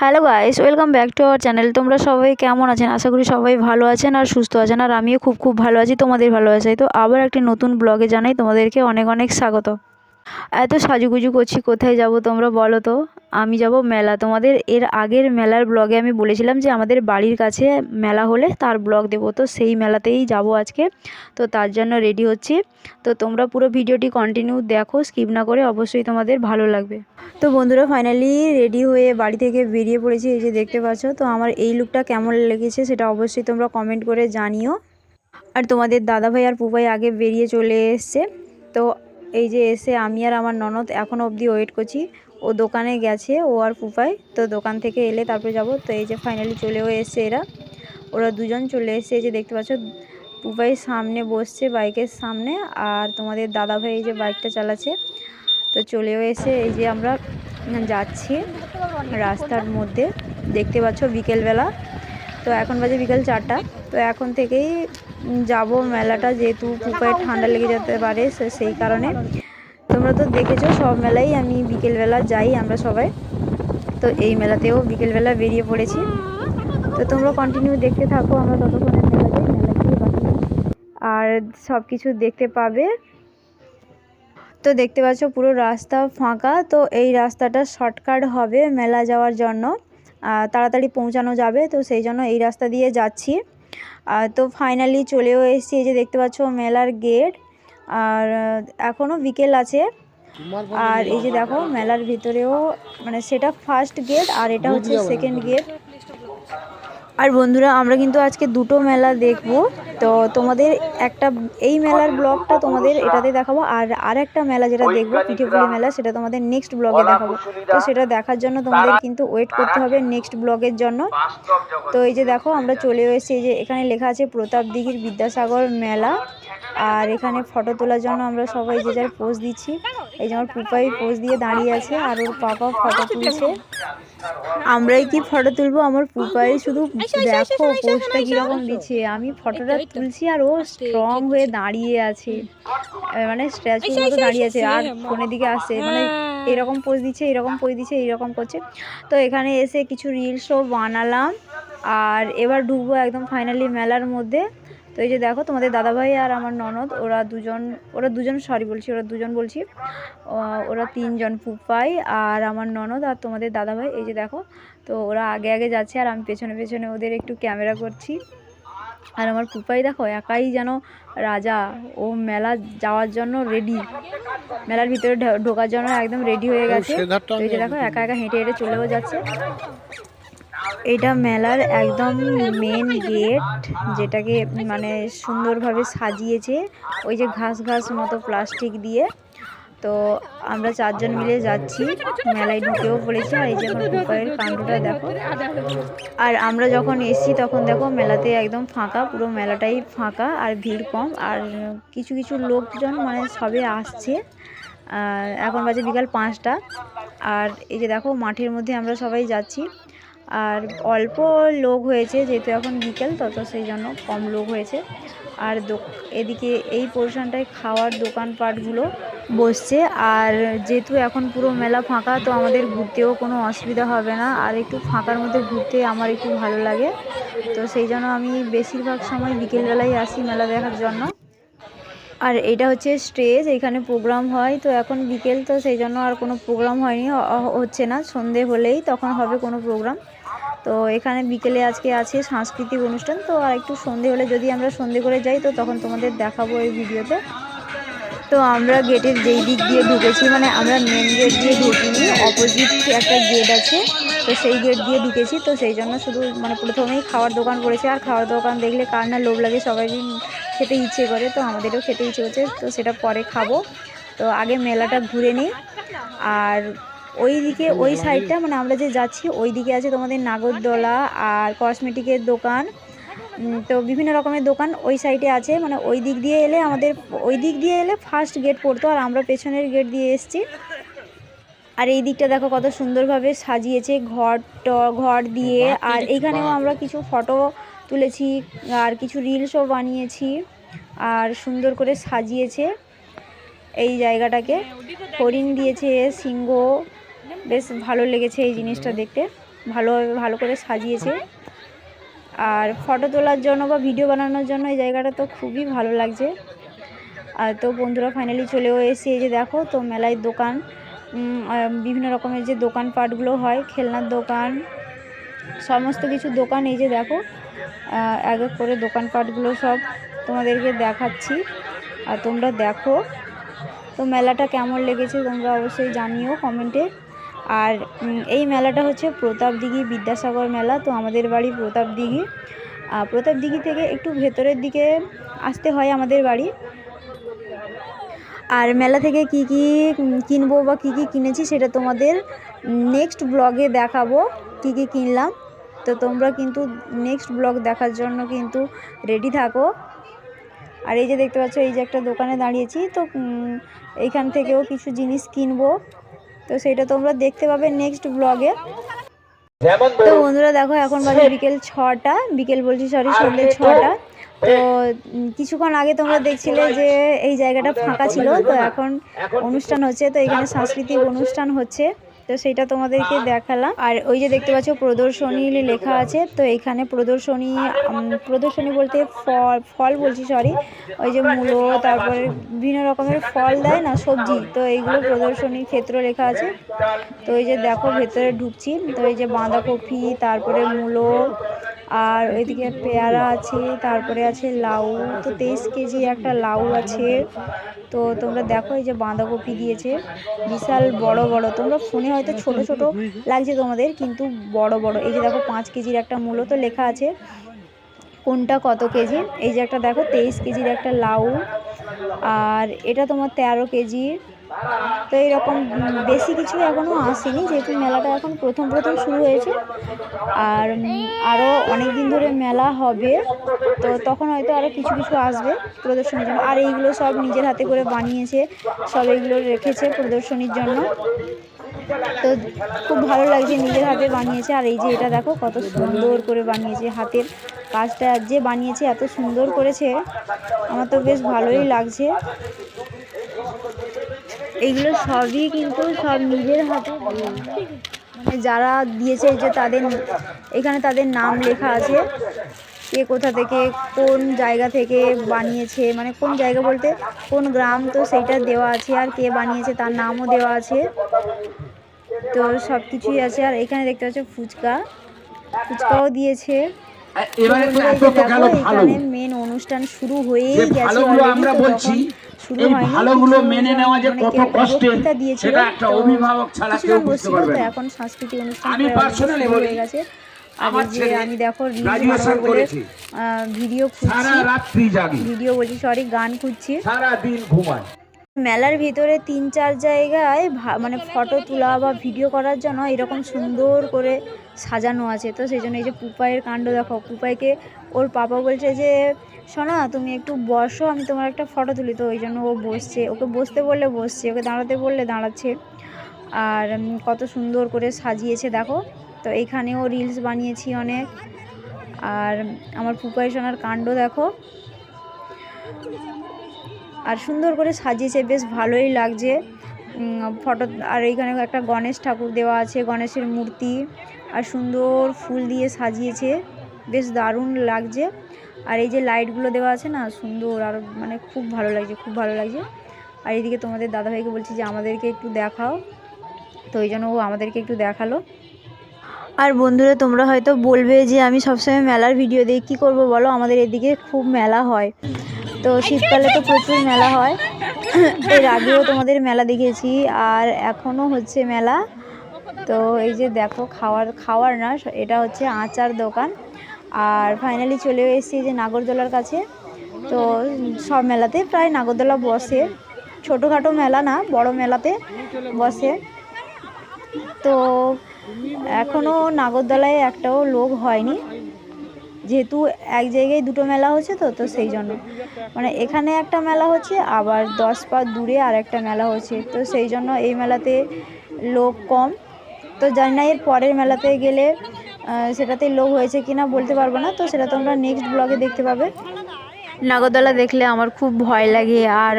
Hello guys, welcome back to our channel. তোমরা সবাই কেমন আছেন? আশা করি সবাই ভালো আছেন আর সুস্থ আছেন। আর আমিও খুব ভালো আছি, তোমাদের ভালো আছে তো। আবার একটি নতুন ব্লগে জানাই তোমাদেরকে অনেক অনেক স্বাগত। এত সাজুগুজু করছি, কোথায় যাব তোমরা বলো তো? আমি যাব মেলা। তোমাদের এর আগের মেলার ব্লগে আমি বলেছিলাম যে আমাদের বাড়ির কাছে মেলা হলে তার ব্লগ দেবো, তো সেই মেলাতেই যাব আজকে। তো তার জন্য রেডি হচ্ছি। তো তোমরা পুরো ভিডিওটি কন্টিনিউ দেখো, স্কিপ না করে, অবশ্যই তোমাদের ভালো লাগবে। তো বন্ধুরা, ফাইনালি রেডি হয়ে বাড়ি থেকে বেরিয়ে পড়েছি, এই যে দেখতে পাচ্ছ। তো আমার এই লুকটা কেমন লেগেছে সেটা অবশ্যই তোমরা কমেন্ট করে জানিও। আর তোমাদের দাদাভাই আর পুপাই আগে বেরিয়ে চলে এসছে। তো এই যে এসে আমি আর আমার ননদ এখনও অবধি ওয়েট করছি। ও দোকানে গেছে, ও আর পুপাই। তো দোকান থেকে এলে তারপরে যাব। তো এই যে ফাইনালি চলেও এসছে ওরা দুজন চলে এসছে। এই যে দেখতে পাচ্ছ, পুপাই সামনে বসছে বাইকের সামনে, আর তোমাদের দাদাভাই এই যে বাইকটা চালাচ্ছে। তো চলেও এসে এই যে আমরা যাচ্ছি রাস্তার মধ্যে, দেখতে পাচ্ছ বিকেলবেলা। তো এখন বাজে বিকেল 4টা। তো এখন থেকেই যাব মেলাটা, যেহেতু পুপায় ঠান্ডা লেগে যেতে পারে সেই কারণে। তোমরা তো দেখেছো সব মেলাই আমি বিকেলবেলা যাই আমরা সবাই। তো এই মেলাতেও বিকেলবেলা বেরিয়ে পড়েছি। তো তোমরা কন্টিনিউ দেখতে থাকো, আমরা ততক্ষণে মেলা গিয়ে বাকি আর সব কিছু দেখতে পাবে। তো দেখতে পাচ্ছ পুরো রাস্তা ফাঁকা। তো এই রাস্তাটা শর্টকাট হবে মেলা যাওয়ার জন্য, তাড়াতাড়ি পৌঁছানো যাবে। তো সেই জন্য এই রাস্তা দিয়ে যাচ্ছি। তো ফাইনালি চলেও এসেছি। এই যে দেখতে পাচ্ছ মেলার গেট, আর এখনও বিকেল আছে। আর এই যে দেখো মেলার ভিতরেও, মানে সেটা ফার্স্ট গেট আর এটা হচ্ছে সেকেন্ড গেট। আর বন্ধুরা, আমরা কিন্তু আজকে দুটো মেলা দেখব। তো তোমাদের একটা এই মেলার ব্লগটা তোমাদের এটাতে দেখাবো, আর একটা মেলা যেটা দেখবো পিঠেপুলি মেলা, সেটা তোমাদের নেক্সট ব্লগে দেখাবো। তো সেটা দেখার জন্য তোমাদের কিন্তু ওয়েট করতে হবে নেক্সট ব্লগের জন্য। তো এই যে দেখো আমরা চলেও এসেছি। এই যে এখানে লেখা আছে প্রতাপদিঘির বিদ্যাসাগর মেলা। আর এখানে ফটো তোলার জন্য আমরা সবাই যে যার পোজ দিচ্ছি। এই যে আমার পুপাই পোজ দিয়ে দাঁড়িয়ে আছে, আর ওর পাপা ফটো তুলছে। আমরাই কি ফটো তুলবো? আমার পুপাই শুধু দেখো পোজটা কিরকম দিচ্ছে। আমি ফটোটা তুলছি আর ও স্ট্রং হয়ে দাঁড়িয়ে আছে, মানে স্ট্যাচুর মতো দাঁড়িয়ে আছে, আর ফোনের দিকে আসছে, মানে এরকম পোজ দিচ্ছে, এরকম পোজ দিচ্ছে, এইরকম করছে। তো এখানে এসে কিছু রিলসও বানালাম, আর এবার ঢুকবো একদম ফাইনালি মেলার মধ্যে। তো এই যে দেখো তোমাদের দাদাভাই আর আমার ননদ, ওরা দুজন বলছি, ওরা তিনজন, পুপাই আর আমার ননদ আর তোমাদের দাদাভাই। এই যে দেখো, তো ওরা আগে আগে যাচ্ছে আর আমি পেছনে পেছনে ওদের একটু ক্যামেরা করছি। আর আমার পুপাই দেখো একাই যেন রাজা, ও মেলা যাওয়ার জন্য রেডি, মেলার ভিতরে ঢোকার জন্য একদম রেডি হয়ে গেছে। তো এই যে দেখো একা একা হেঁটে হেঁটে চলেও যাচ্ছে। এটা মেলার একদম মেন গেট, যেটাকে মানে সুন্দরভাবে সাজিয়েছে ওই যে ঘাস ঘাস মতো প্লাস্টিক দিয়ে। তো আমরা চারজন মিলে যাচ্ছি, মেলায় ঢুকেও পড়েছি। আর এই যে আমার পুপাইয়ের কাণ্ডটা দেখো। আর আমরা যখন এসছি তখন দেখো মেলাতে একদম ফাঁকা, পুরো মেলাটাই ফাঁকা আর ভিড় কম। আর কিছু কিছু লোকজন মানে সবে আসছে। এখন বাজে বিকাল 5টা। আর এই যে দেখো মাঠের মধ্যে আমরা সবাই যাচ্ছি, আর অল্প লোক হয়েছে যেহেতু এখন বিকেল, তো সেই জন্য কম লোক হয়েছে। আর এদিকে এই পোর্শনটায় খাওয়ার দোকানপাটগুলো বসছে। আর যেহেতু এখন পুরো মেলা ফাঁকা, তো আমাদের ঘুরতেও কোনো অসুবিধা হবে না। আর একটু ফাঁকার মধ্যে ঘুরতে আমার একটু ভালো লাগে। তো সেই জন্য আমি বেশিরভাগ সময় বিকেলবেলায় আসি মেলা দেখার জন্য। আর এটা হচ্ছে স্টেজ, এখানে প্রোগ্রাম হয়। তো এখন বিকেল, তো সেই জন্য আর কোনো প্রোগ্রাম হয়নি, হচ্ছে না। সন্ধে হলেই তখন হবে কোনো প্রোগ্রাম। তো এখানে বিকেলে আজকে আছে সাংস্কৃতিক অনুষ্ঠান। তো আর একটু সন্ধে হলে, যদি আমরা সন্ধে করে যাই, তো তখন তোমাদের দেখাবো এই ভিডিওতে। তো আমরা গেটের যেই দিক দিয়ে ঢুকেছি, মানে আমরা মেন গেট দিয়ে ঢুকিনি, অপোজিট একটা গেট আছে, তো সেই গেট দিয়ে ঢুকেছি। তো সেই জন্য শুধু মানে প্রথমেই খাওয়ার দোকান পড়েছে। আর খাওয়ার দোকান দেখলে কার না লোভ লাগে, সবাই খেতে ইচ্ছে করে। তো আমাদেরও খেতে ইচ্ছে করছে, তো সেটা পরে খাবো। তো আগে মেলাটা ঘুরে নিই। আর ওই দিকে ওই সাইডটা, মানে আমরা যে যাচ্ছি ওই দিকে আছে তোমাদের নাগরদোলা আর কসমেটিকের দোকান। তো বিভিন্ন রকমের দোকান ওই সাইডে আছে, মানে ওই দিক দিয়ে এলে ফার্স্ট গেট পড়তো, আর আমরা পেছনের গেট দিয়ে এসেছি। আর এই দিকটা দেখো কত সুন্দরভাবে সাজিয়েছে ঘর দিয়ে। আর এইখানেও আমরা কিছু ফটো তুলেছি আর কিছু রিলসও বানিয়েছি, আর সুন্দর করে সাজিয়েছে এই জায়গাটাকে। হরিণ দিয়েছে সিংহ, বেশ ভালো লেগেছে এই জিনিসটা দেখতে। ভালো করে সাজিয়েছে। আর ফটো তোলার জন্য বা ভিডিও বানানোর জন্য এই জায়গাটা তো খুবই ভালো লাগছে। আর তো বন্ধুরা ফাইনালি চলেও এসে এই যে দেখো তো মেলায় দোকান, বিভিন্ন রকমের যে দোকানপাটগুলো হয়, খেলনার দোকান, সমস্ত কিছু দোকান। এই যে দেখো এক এক করে দোকানপাটগুলো সব তোমাদেরকে দেখাচ্ছি, আর তোমরা দেখো তো মেলাটা কেমন লেগেছে তোমরা অবশ্যই জানিও কমেন্টে। আর এই মেলাটা হচ্ছে প্রতাপদিঘি বিদ্যাসাগর মেলা। তো আমাদের বাড়ি প্রতাপদিঘি, প্রতাপদিঘি থেকে একটু ভেতরের দিকে আসতে হয় আমাদের বাড়ি। আর মেলা থেকে কি কি কিনবো বা কি কি কিনেছি সেটা তোমাদের নেক্সট ব্লগে দেখাবো, কি কি কিনলাম। তো তোমরা কিন্তু নেক্সট ব্লগ দেখার জন্য কিন্তু রেডি থাকো। আর এই যে দেখতে পাচ্ছ এই যে একটা দোকানে দাঁড়িয়েছি, তো এইখান থেকেও কিছু জিনিস কিনবো, তো সেটা তোমরা দেখতে পাবে নেক্সট ব্লগে। তো বন্ধুরা দেখো এখন বাজে বিকেল 6টা, সন্ধ্যে 6টা। তো কিছুক্ষণ আগে তোমরা দেখছিলে যে এই জায়গাটা ফাঁকা ছিল, তো এখন অনুষ্ঠান হচ্ছে, তো এখানে সাংস্কৃতিক অনুষ্ঠান হচ্ছে, তো সেটা তোমাদেরকে দেখালাম। আর ওই যে দেখতে পাচ্ছ প্রদর্শনী লেখা আছে, তো এখানে প্রদর্শনী বলতে ফল বলছি সরি, ওই যে মূলো, তারপরে বিভিন্ন রকমের ফল দেয় না, সবজি, তো এইগুলো প্রদর্শনীর ক্ষেত্র লেখা আছে। তো এই যে দেখো ভেতরে ঢুকছি, তো এই যে বাঁধাকপি, তারপরে মূলো, আর ওইদিকে পেয়ারা আছে, তারপরে আছে লাউ, তো 23 কেজি একটা লাউ আছে। তো তোমরা দেখো এই যে বাঁধাকপি দিয়েছে বিশাল বড় বড়, তোমরা ফোনে হয়তো ছোট ছোট লাগছে তোমাদের, কিন্তু বড় বড়। এই যে দেখো 5 কেজির একটা মূলো, তো লেখা আছে কোনটা কত কেজি। এই যে একটা দেখো 23 কেজির একটা লাউ, আর এটা তোমার 13 কেজি। তো এইরকম বেশি কিছু এখনও আসেনি, যেহেতু মেলাটা এখন প্রথম শুরু হয়েছে, আর আরও অনেক দিন ধরে মেলা হবে, তো তখন হয়তো আরও কিছু আসবে প্রদর্শনীর জন্য। আর এইগুলো সব নিজের হাতে করে বানিয়েছে, সব এইগুলো রেখেছে প্রদর্শনীর জন্য, তো খুব ভালো লাগছে, নিজের হাতে বানিয়েছে। আর এই যে এটা দেখো কত সুন্দর করে বানিয়েছে, হাতের কাজটা যে বানিয়েছে এত সুন্দর করেছে, আমার তো বেশ ভালোই লাগছে। এইগুলো সবই কিন্তু সব নিজের হাতে, মানে যারা দিয়েছে যে তাদের নাম লেখা আছে, কে কোথা থেকে কোন জায়গা থেকে বানিয়েছে, মানে কোন জায়গা বলতে কোন গ্রাম, তো সেইটা দেওয়া আছে, আর কে বানিয়েছে তার নামও দেওয়া আছে, তো সব কিছুই আছে। আর এখানে দেখতে পাচ্ছ ফুচকাও দিয়েছে। এখানে মেন অনুষ্ঠান শুরু হয়েই গেছে, আমরা বলছি এই ভালোগুলো মেনে নেওয়া যে কত কষ্টের, সেটা একটা অভিভাবক ছাড়া কেউ বুঝতে পারবে না। এখন সাংস্কৃতিক অনুষ্ঠান আমি পার্সোনালি বলে গেছে। আমার যে আমি দেখো গ্রাজুয়েশন করেছি, ভিডিও বলছি সরি, গান খুঁজছি, সারা দিন ঘুমাই। মেলার ভিতরে 3-4 জায়গায় মানে ফটো তোলা বা ভিডিও করার জন্য এরকম সুন্দর করে সাজানো আছে, তো সেই জন্য এই যে পুপাইয়ের কাণ্ড দেখো, পুপাইকে ওর পাপা বলছে যে শোনা তুমি একটু বসো, আমি তোমার একটা ফটো তুলি, তো ওই জন্য ও বসছে, ওকে বসতে বললে বসছে, ওকে দাঁড়াতে বললে দাঁড়াচ্ছে। আর কত সুন্দর করে সাজিয়েছে দেখো, তো এইখানেও রিলস বানিয়েছি অনেক। আর আমার পুপাই সোনার কাণ্ড দেখো, আর সুন্দর করে সাজিয়েছে, বেশ ভালোই লাগছে ফটো। আর এইখানে একটা গণেশ ঠাকুর দেওয়া আছে, গণেশের মূর্তি, আর সুন্দর ফুল দিয়ে সাজিয়েছে, বেশ দারুণ লাগছে। আর এই যে লাইটগুলো দেওয়া আছে না, সুন্দর, আর মানে খুব ভালো লাগছে। আর এইদিকে তোমাদের দাদাভাইকে বলছি যে আমাদেরকে একটু দেখাও, তো ওই জন্য ও আমাদেরকে একটু দেখালো। আর বন্ধুরা তোমরা হয়তো বলবে যে আমি সবসময় মেলার ভিডিও দিই, কী করবো বলো, আমাদের এদিকে খুব মেলা হয়, তো শীতকালে তো প্রচুর মেলা হয়। এর আগেও তোমাদের মেলা দেখেছি, আর এখনও হচ্ছে মেলা। তো এই যে দেখো খাওয়ার না, এটা হচ্ছে আচার দোকান। আর ফাইনালি চলে এসেছি যে নাগরদোলার কাছে। তো সব মেলাতে প্রায় নাগরদোলা বসে, ছোটোখাটো মেলা না, বড় মেলাতে বসে। তো এখনও নাগরদোলায় একটাও লোক হয়নি, যেহেতু এক জায়গায় দুটো মেলা হচ্ছে, তো সেই জন্য মানে এখানে একটা মেলা হচ্ছে, আবার 10 পা দূরে আর একটা মেলা হচ্ছে, তো সেই জন্য এই মেলাতে লোক কম। তো জানি না এর পরের মেলাতে গেলে সেটাতে লোক হয়েছে কিনা বলতে পারবো না, তো সেটা তোমরা নেক্সট ব্লগে দেখতে পাবে। নাগরদোলা দেখলে আমার খুব ভয় লাগে, আর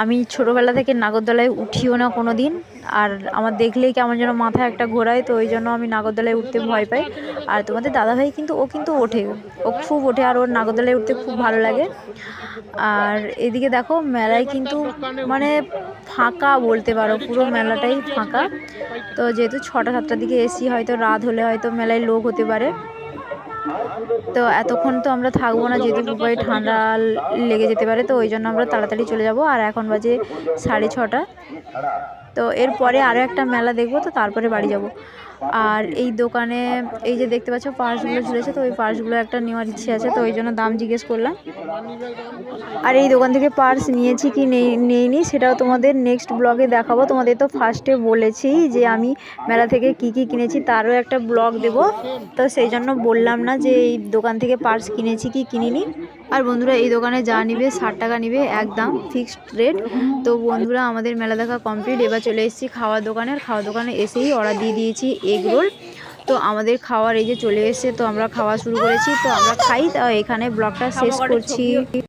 আমি ছোটোবেলা থেকে নাগরদোলায় উঠিও না কোনো দিন। আর আমার দেখলেই কেমন যেন মাথা একটা ঘোরায়, তো ওই জন্য আমি নাগরদোলায় উঠতে ভয় পাই। আর তোমাদের দাদাভাই কিন্তু ও কিন্তু ওঠে, ও খুব ওঠে, আর ওর নাগরদোলায় উঠতে খুব ভালো লাগে। আর এদিকে দেখো মেলায় কিন্তু মানে ফাঁকা বলতে পারো, পুরো মেলাটাই ফাঁকা। তো যেহেতু 6টা 7টার দিকে এসি, হয়তো রাত হলে হয়তো মেলায় লোক হতে পারে। তো এতক্ষণ তো আমরা থাকবো না, যেহেতু পুপায় ঠান্ডা লেগে যেতে পারে, তো ওই জন্য আমরা তাড়াতাড়ি চলে যাব। আর এখন বাজে 6:30। তো এরপরে আরও একটা মেলা দেখবো, তো তারপরে বাড়ি যাব। আর এই দোকানে এই যে দেখতে পাচ্ছ পার্সগুলো ঝুলেছে, তো ওই পার্সগুলো একটা নেওয়ার ইচ্ছে আছে, তো ওই জন্য দাম জিজ্ঞেস করলাম। আর এই দোকান থেকে পার্স নিয়েছি কি নেইনি সেটাও তোমাদের নেক্সট ব্লগে দেখাবো। তোমাদের তো ফার্স্টে বলেছি যে আমি মেলা থেকে কি কি কিনেছি তারও একটা ব্লগ দেব, তো সেই জন্য বললাম না যে এই দোকান থেকে পার্স কিনেছি কি কিনিনি। আর বন্ধুরা এই দোকানে যা নিবে 60 টাকা নিবে, একদম ফিক্সড রেট। তো বন্ধুরা আমাদের মেলা দেখা কমপ্লিট, এবার চলে এসেছি খাওয়ার দোকানে। আর খাওয়ার দোকানে এসেই অর্ডার দিয়ে দিয়েছি এগ রোল। তো আমাদের খাওয়ার এই যে চলে এসেছে, তো আমরা খাওয়া শুরু করেছি, তো আমরা খাই। তা এখানে ব্লগটা শেষ করছি।